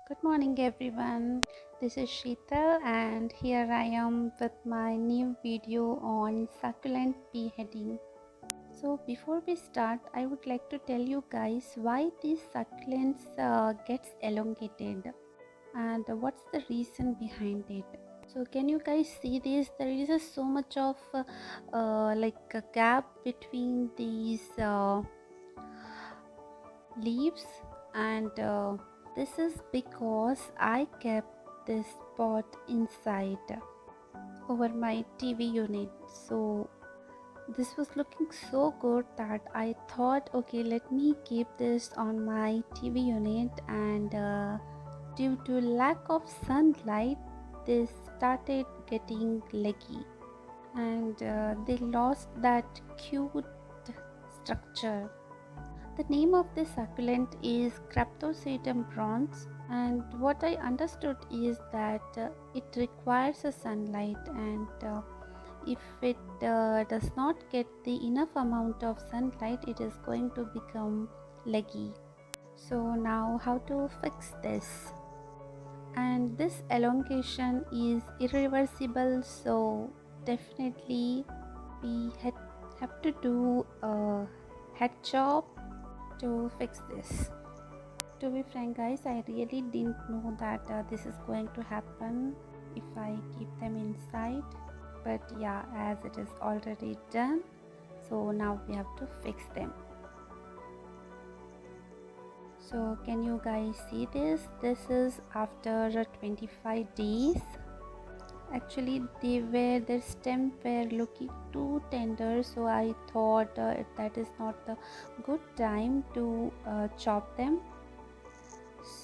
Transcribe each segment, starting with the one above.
Good morning, everyone. This is Sheetal, and here I am with my new video on succulent beheading. So, before we start, I would like to tell you guys why these succulents gets elongated and what's the reason behind it. So, can you guys see this? There is so much of like a gap between these leaves and this is because I kept this pot inside over my TV unit. So this was looking so good that I thought, okay, let me keep this on my TV unit, and due to lack of sunlight, this started getting leggy, and they lost that cute structure. The name of this succulent is Cryptosetum bronze, and what I understood is that it requires a sunlight, and if it does not get the enough amount of sunlight, it is going to become leggy. So now how to fix this? And this elongation is irreversible, so definitely we have to do a head chop to fix this. To be frank, guys, I really didn't know that this is going to happen if I keep them inside. But yeah, as it is already done, so now we have to fix them. So can you guys see this? This is after 25 days. Actually, their stem were looking too tender, so I thought that is not the good time to chop them.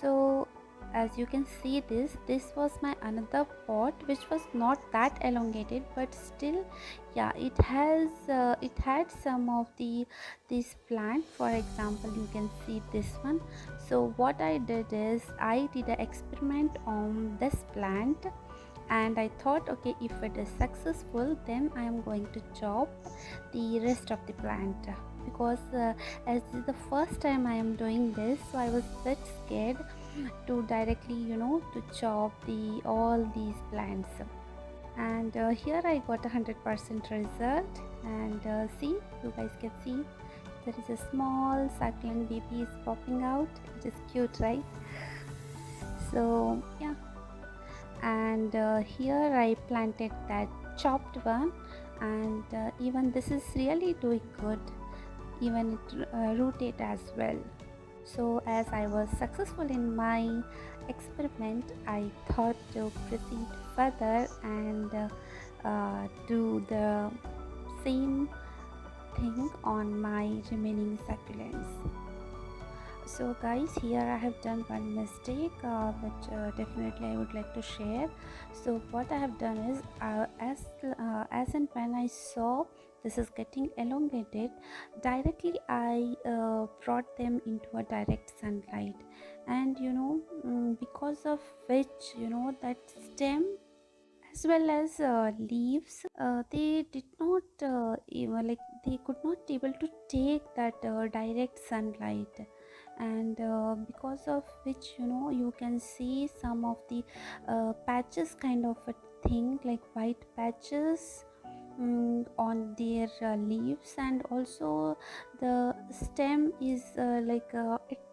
So as you can see, this was my another pot which was not that elongated, but still, yeah, it had some of this plant. For example, you can see this one. So what I did is I did an experiment on this plant, and I thought, okay, if it is successful, then I am going to chop the rest of the plant, because as this is the first time I am doing this, so I was a bit scared to directly, to chop the all these plants. And here I got 100% result, and see, you guys can see there is a small succulent baby is popping out. It is cute, right? So yeah, and here I planted that chopped one, and even this is really doing good, even it rooted as well. So as I was successful in my experiment, I thought to proceed further and do the same thing on my remaining succulents. So guys, here I have done one mistake which definitely I would like to share. So what I have done is as and when I saw this is getting elongated, directly I brought them into a direct sunlight, and because of which, that stem as well as leaves, they did not even, like, they could not able to take that direct sunlight, and because of which, you can see some of the patches kind of a thing, like white patches on their leaves, and also the stem is it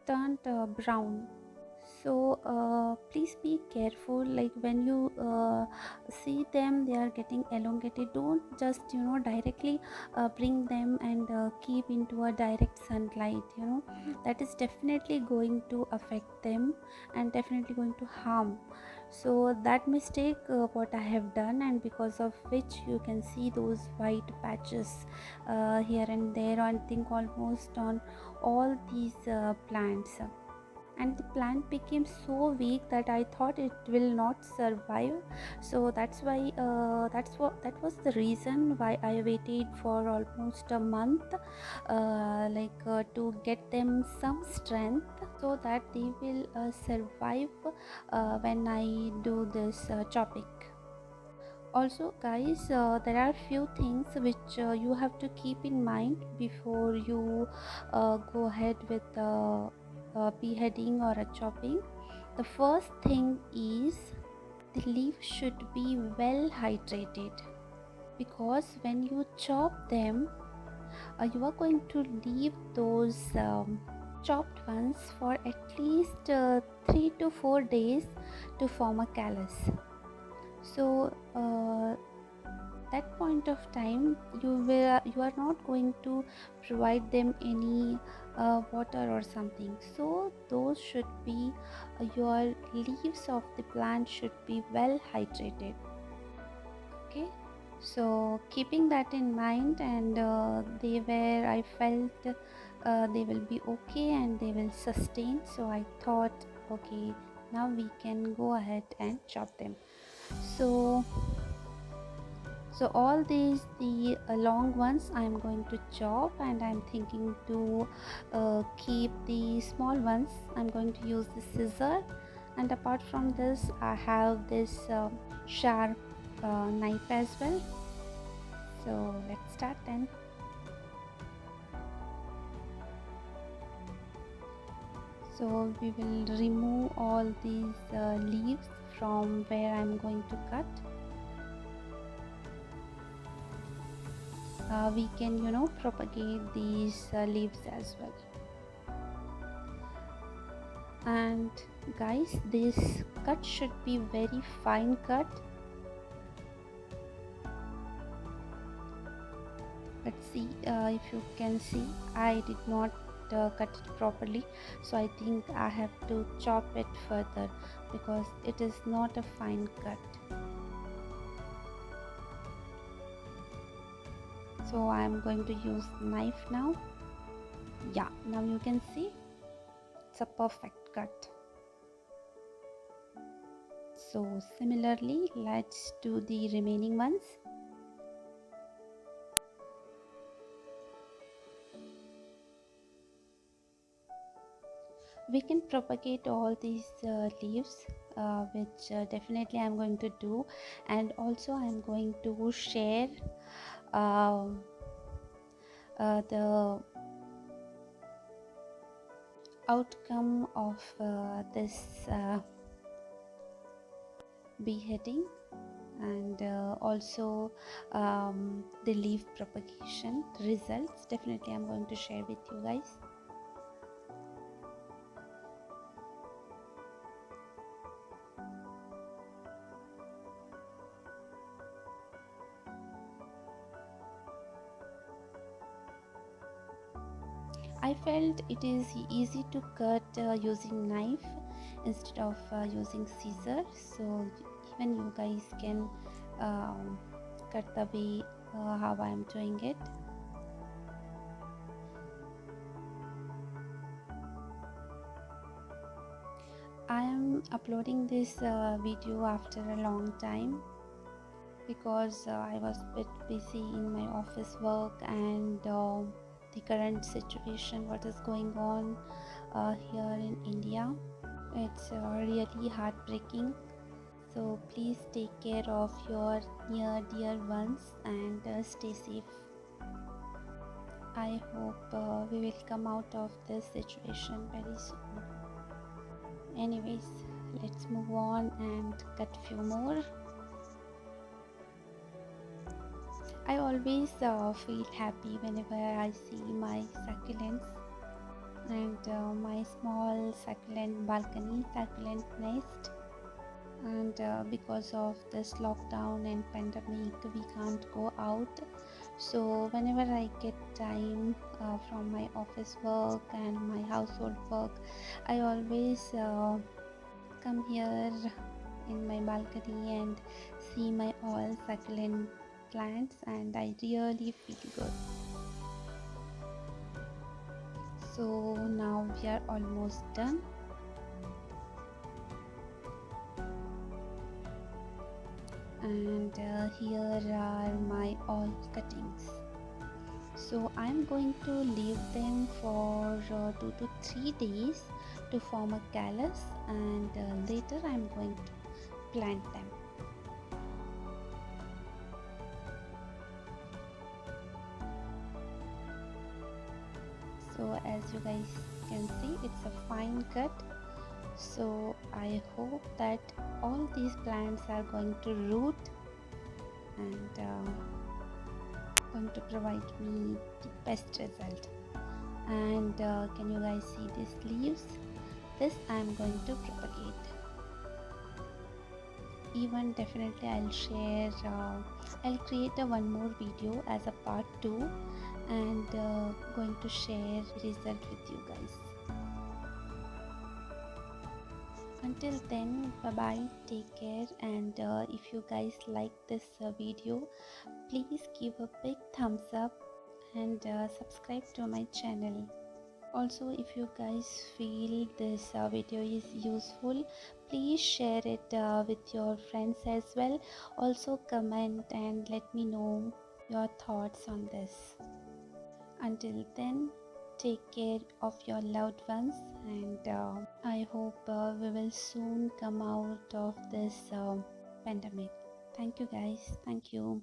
turned brown. So please be careful, like when you see them they are getting elongated, don't just directly bring them and keep into a direct sunlight. That is definitely going to affect them and definitely going to harm. So that mistake what I have done, and because of which you can see those white patches here and there, I think almost on all these plants, and the plant became so weak that I thought it will not survive. So that's why that was the reason why I waited for almost a month, to get them some strength, so that they will survive when I do this chopping. Also guys, there are few things which you have to keep in mind before you go ahead with beheading or a chopping. The first thing is the leaf should be well hydrated, because when you chop them, you are going to leave those chopped ones for at least 3 to 4 days to form a callus. So that point of time you are not going to provide them any water or something, so those should be your leaves of the plant should be well hydrated. Okay, so keeping that in mind, and I felt they will be okay and they will sustain, so I thought, okay, now we can go ahead and chop them. So all these, the long ones I'm going to chop, and I'm thinking to keep the small ones. I'm going to use the scissor, and apart from this I have this sharp knife as well. So let's start then. So we will remove all these leaves from where I'm going to cut. We can propagate these leaves as well. And guys, this cut should be very fine cut. Let's see if you can see, I did not cut it properly, so I think I have to chop it further because it is not a fine cut. So I am going to use knife now. Yeah, now you can see it's a perfect cut. So similarly, let's do the remaining ones. We can propagate all these leaves, which definitely I'm going to do, and also I'm going to share the outcome of this beheading, and also the leaf propagation results. Definitely I'm going to share with you guys. I felt it is easy to cut using knife instead of using scissor, so even you guys can cut the way how I am doing it. I am uploading this video after a long time because I was a bit busy in my office work, and the current situation what is going on here in India, it's really heartbreaking. So please take care of your near dear ones and stay safe. I hope we will come out of this situation very soon. Anyways, let's move on and cut few more. I always feel happy whenever I see my succulents and my small succulent balcony, succulent nest. And because of this lockdown and pandemic, we can't go out. So whenever I get time from my office work and my household work, I always come here in my balcony and see my all succulent plants, and I really feel good. So now we are almost done. And here are my all cuttings. So I'm going to leave them for 2 to 3 days to form a callus, and later I'm going to plant them. So as you guys can see, it's a fine cut, So I hope that all these plants are going to root and going to provide me the best result. And can you guys see these leaves? This I am going to propagate. Even definitely I'll share, I'll create a one more video as a part 2 and going to share result with you guys. Until then, bye bye, take care, and if you guys like this video, please give a big thumbs up and subscribe to my channel. Also, if you guys feel this video is useful, please share it with your friends as well. Also comment and let me know your thoughts on this. Until then, take care of your loved ones, and I hope we will soon come out of this pandemic. Thank you guys. Thank you.